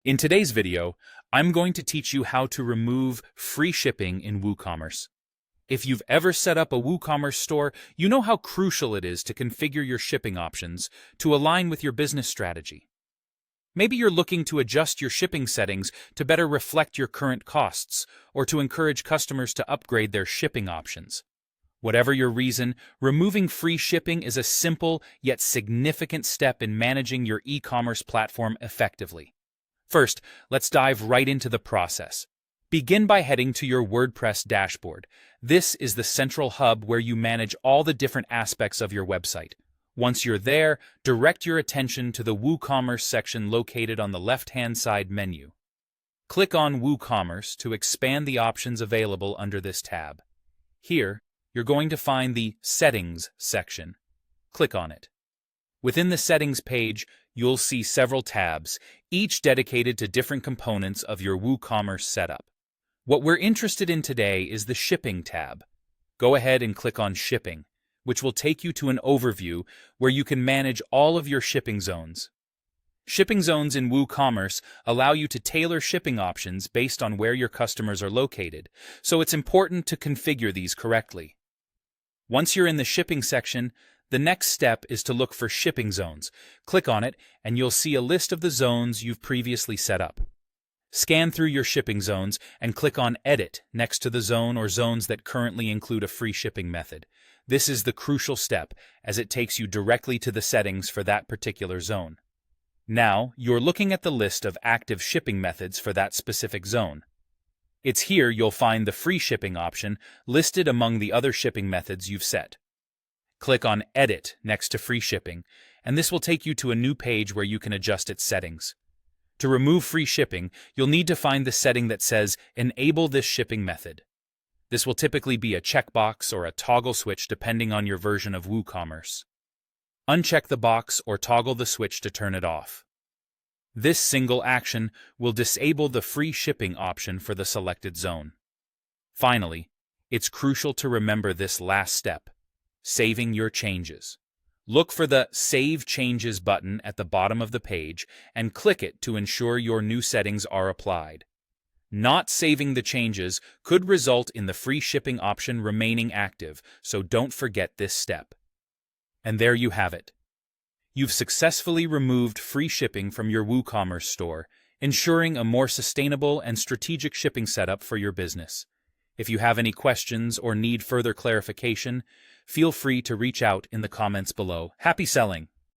In today's video, I'm going to teach you how to remove free shipping in WooCommerce. If you've ever set up a WooCommerce store, you know how crucial it is to configure your shipping options to align with your business strategy. Maybe you're looking to adjust your shipping settings to better reflect your current costs, or to encourage customers to upgrade their shipping options. Whatever your reason, removing free shipping is a simple yet significant step in managing your e-commerce platform effectively. First, let's dive right into the process. Begin by heading to your WordPress dashboard. This is the central hub where you manage all the different aspects of your website. Once you're there, direct your attention to the WooCommerce section located on the left-hand side menu. Click on WooCommerce to expand the options available under this tab. Here, you're going to find the Settings section. Click on it. Within the Settings page, you'll see several tabs, each dedicated to different components of your WooCommerce setup. What we're interested in today is the Shipping tab. Go ahead and click on Shipping, which will take you to an overview where you can manage all of your shipping zones. Shipping zones in WooCommerce allow you to tailor shipping options based on where your customers are located, so it's important to configure these correctly. Once you're in the Shipping section, the next step is to look for shipping zones. Click on it, and you'll see a list of the zones you've previously set up. Scan through your shipping zones and click on Edit next to the zone or zones that currently include a free shipping method. This is the crucial step, as it takes you directly to the settings for that particular zone. Now, you're looking at the list of active shipping methods for that specific zone. It's here you'll find the free shipping option listed among the other shipping methods you've set. Click on Edit next to free shipping, and this will take you to a new page where you can adjust its settings. To remove free shipping, you'll need to find the setting that says Enable this shipping method. This will typically be a checkbox or a toggle switch depending on your version of WooCommerce. Uncheck the box or toggle the switch to turn it off. This single action will disable the free shipping option for the selected zone. Finally, it's crucial to remember this last step: saving your changes. Look for the Save Changes button at the bottom of the page and click it to ensure your new settings are applied. Not saving the changes could result in the free shipping option remaining active, so don't forget this step. And there you have it. You've successfully removed free shipping from your WooCommerce store, ensuring a more sustainable and strategic shipping setup for your business. If you have any questions or need further clarification, feel free to reach out in the comments below. Happy selling!